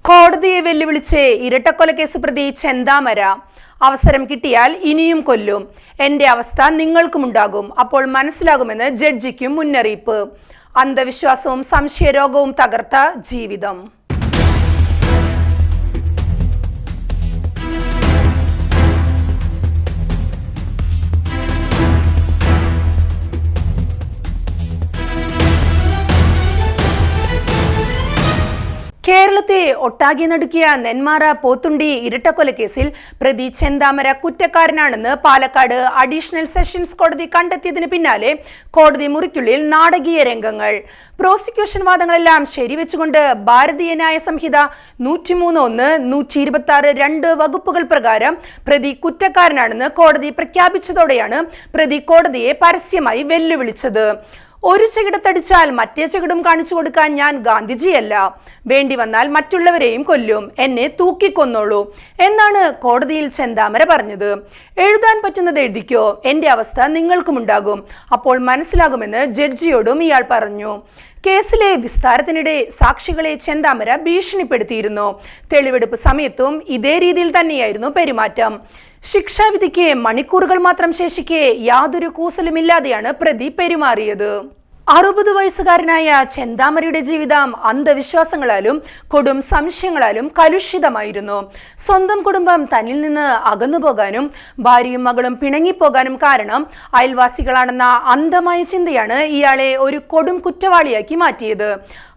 കോടതിയെ വെല്ലുവിളിച്ച് ഇരട്ടക്കൊലക്കേസ് പ്രതി ചെന്താമര. അവസരം കിട്ടിയാൽ ഇനിയും കൊല്ലും. എന്റെ അവസ്ഥ നിങ്ങൾക്കുമുണ്ടാകും, അപ്പോൾ മനസ്സിലാകുമെന്ന് ജഡ്ജിക്കും മുന്നറിയിപ്പ്. അന്ധവിശ്വാസവും സംശയരോഗവും തകർത്ത ജീവിതം. കേരളത്തെ ഒട്ടാകെ നടുക്കിയ നെന്മാറ പോത്തുണ്ടി ഇരട്ടക്കൊലക്കേസിൽ പ്രതി ചെന്താമര കുറ്റക്കാരനാണെന്ന് പാലക്കാട് അഡീഷണൽ സെഷൻസ് കോടതി കണ്ടെത്തിയതിന് പിന്നാലെ കോടതി മുറിക്കുള്ളിൽ നാടകീയ രംഗങ്ങൾ. പ്രോസിക്യൂഷൻ വാദങ്ങളെല്ലാം ശരിവെച്ചുകൊണ്ട് ഭാരതീയ ന്യായ സംഹിത 103(1), 126(2) വകുപ്പുകൾ പ്രകാരം പ്രതി കുറ്റക്കാരനാണെന്ന് കോടതി പ്രഖ്യാപിച്ചതോടെയാണ് പ്രതി കോടതിയെ പരസ്യമായി വെല്ലുവിളിച്ചത്. ഒരു ചെകിടത്തടിച്ചാൽ മറ്റേ ചെകിടും കാണിച്ചു കൊടുക്കാൻ ഞാൻ ഗാന്ധിജിയല്ല, വേണ്ടി വന്നാൽ മറ്റുള്ളവരെയും കൊല്ലും, എന്നെ തൂക്കിക്കൊന്നോളൂ എന്നാണ് കോടതിയിൽ ചെന്താമര പറഞ്ഞത്. എഴുതാൻ പറ്റുന്നത് എഴുതിക്കോ, എന്റെ അവസ്ഥ നിങ്ങൾക്കുമുണ്ടാകും, അപ്പോൾ മനസ്സിലാകുമെന്ന് ജഡ്ജിയോടും ഇയാൾ പറഞ്ഞു. കേസിലെ വിസ്താരത്തിനിടെ സാക്ഷികളെ ചെന്താമര ഭീഷണിപ്പെടുത്തിയിരുന്നു. തെളിവെടുപ്പ് സമയത്തും ഇതേ രീതിയിൽ തന്നെയായിരുന്നു പെരുമാറ്റം. ശിക്ഷാവിധിക്ക് മണിക്കൂറുകൾ മാത്രം ശേഷിക്കെ യാതൊരു കൂസലുമില്ലാതെയാണ് പ്രതി പെരുമാറിയത്. 60 വയസ്സുകാരനായ ചെന്താമരയുടെ ജീവിതം അന്ധവിശ്വാസങ്ങളാലും കൊടും സംശയങ്ങളാലും കലുഷിതമായിരുന്നു. സ്വന്തം കുടുംബം തന്നിൽ നിന്ന് അകന്നുപോകാനും ഭാര്യയും മകളും പിണങ്ങിപ്പോകാനും കാരണം അയൽവാസികളാണെന്ന അന്ധമായ ചിന്തയാണ് ഇയാളെ ഒരു കൊടും കുറ്റവാളിയാക്കി മാറ്റിയത്.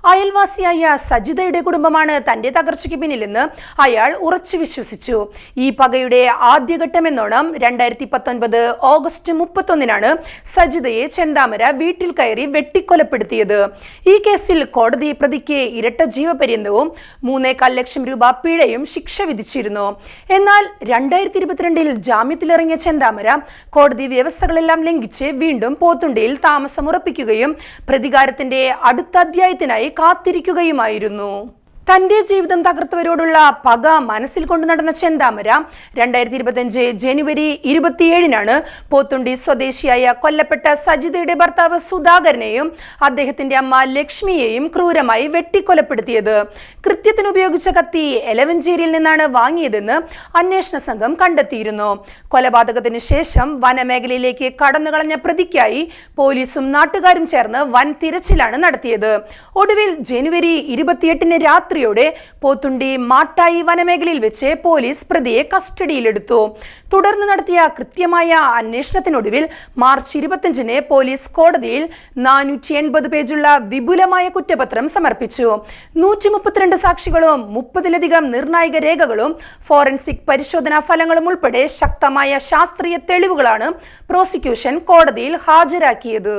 അയൽവാസിയായ സജിതയുടെ കുടുംബമാണ് തന്റെ തകർച്ചയ്ക്ക് പിന്നിലെന്ന് അയാൾ ഉറച്ചു വിശ്വസിച്ചു. ഈ പകയുടെ ആദ്യഘട്ടമെന്നോണം 2019 ഓഗസ്റ്റ് 31 സജിതയെ ചെന്താമര വീട്ടിൽ കയറി വെട്ടിക്കൊലപ്പെടുത്തിയത്. ഈ കേസിൽ കോടതി പ്രതിക്ക് ഇരട്ട ജീവപര്യന്തവും 3.25 ലക്ഷം രൂപ പിഴയും ശിക്ഷ വിധിച്ചിരുന്നു. എന്നാൽ 2022 ജാമ്യത്തിലിറങ്ങിയ ചെന്താമര കോടതി വ്യവസ്ഥകളെല്ലാം ലംഘിച്ച് വീണ്ടും പോത്തുണ്ടിയിൽ താമസമുറപ്പിക്കുകയും പ്രതികാരത്തിന്റെ അടുത്ത അധ്യായത്തിനായി കാത്തിരിക്കുകയുമായിരുന്നു. തന്റെ ജീവിതം തകർത്തവരോടുള്ള പക മനസ്സിൽ കൊണ്ടു നടന്ന ചെന്താമര 2025 ജനുവരി 27 പോത്തുണ്ടി സ്വദേശിയായ കൊല്ലപ്പെട്ട സജിതയുടെ ഭർത്താവ് സുധാകരനെയും അദ്ദേഹത്തിന്റെ അമ്മ ലക്ഷ്മിയെയും ക്രൂരമായി വെട്ടിക്കൊലപ്പെടുത്തിയത്. കൃത്യത്തിന് ഉപയോഗിച്ച കത്തി എലവഞ്ചേരിയിൽ നിന്നാണ് വാങ്ങിയതെന്ന് അന്വേഷണ സംഘം കണ്ടെത്തിയിരുന്നു. കൊലപാതകത്തിന് ശേഷം വനമേഖലയിലേക്ക് കടന്നുകളഞ്ഞ പ്രതിക്കായി പോലീസും നാട്ടുകാരും ചേർന്ന് വൻ തിരച്ചിലാണ് നടത്തിയത്. ഒടുവിൽ ജനുവരി 28 രാത്രി പോത്തുണ്ടി മാട്ടായി വനമേഖലയിൽ വെച്ച് പോലീസ് പ്രതിയെ കസ്റ്റഡിയിലെടുത്തു. തുടർന്ന് നടത്തിയ കൃത്യമായ അന്വേഷണത്തിനൊടുവിൽ മാർച്ച് 25 പോലീസ് കോടതിയിൽ 480 പേജുള്ള വിപുലമായ കുറ്റപത്രം സമർപ്പിച്ചു. 132 സാക്ഷികളും 30-ലധികം നിർണായക രേഖകളും ഫോറൻസിക് പരിശോധനാ ഫലങ്ങളും ഉൾപ്പെടെ ശക്തമായ ശാസ്ത്രീയ തെളിവുകളാണ് പ്രോസിക്യൂഷൻ കോടതിയിൽ ഹാജരാക്കിയത്.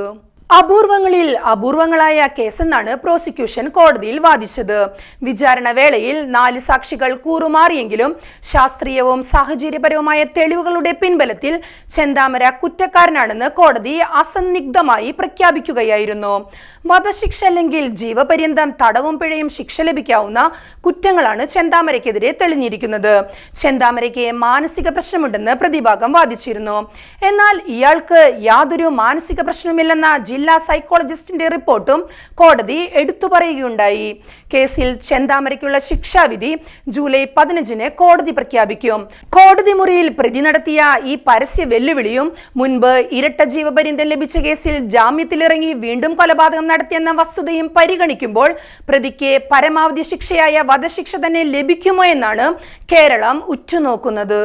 അപൂർവങ്ങളിൽ അപൂർവങ്ങളായ കേസെന്നാണ് പ്രോസിക്യൂഷൻ കോടതിയിൽ വാദിച്ചത്. വിചാരണ വേളയിൽ 4 സാക്ഷികൾ കൂറുമാറിയെങ്കിലും ശാസ്ത്രീയവും സാഹചര്യപരവുമായ തെളിവുകളുടെ പിൻബലത്തിൽ ചെന്താമര കുറ്റക്കാരനാണെന്ന് കോടതി അസന്നിഗ്ധമായി പ്രഖ്യാപിക്കുകയായിരുന്നു. വധശിക്ഷ അല്ലെങ്കിൽ ജീവപര്യന്തം തടവും പിഴയും ശിക്ഷ ലഭിക്കാവുന്ന കുറ്റങ്ങളാണ് ചെന്താമരയ്ക്കെതിരെ തെളിഞ്ഞിരിക്കുന്നത്. ചെന്താമരയ്ക്ക് മാനസിക പ്രശ്നമുണ്ടെന്ന് പ്രതിഭാഗം വാദിച്ചിരുന്നു. എന്നാൽ ഇയാൾക്ക് യാതൊരു മാനസിക പ്രശ്നവുമില്ലെന്ന ജില്ലാ സൈക്കോളജിസ്റ്റിന്റെ റിപ്പോർട്ടും കോടതി എടുത്തു പറയുകയുണ്ടായി. കേസിൽ ചെന്താമരയ്ക്കുള്ള ശിക്ഷാവിധി ജൂലൈ 15 കോടതി പ്രഖ്യാപിക്കും. കോടതി മുറിയിൽ പ്രതി നടത്തിയ ഈ പരസ്യ വെല്ലുവിളിയും മുൻപ് ഇരട്ട ജീവപര്യന്തം ലഭിച്ച കേസിൽ ജാമ്യത്തിലിറങ്ങി വീണ്ടും കൊലപാതകം നടത്തിയെന്ന വസ്തുതയും പരിഗണിക്കുമ്പോൾ പ്രതിക്ക് പരമാവധി ശിക്ഷയായ വധശിക്ഷ തന്നെ ലഭിക്കുമോ എന്നാണ് കേരളം ഉറ്റുനോക്കുന്നത്.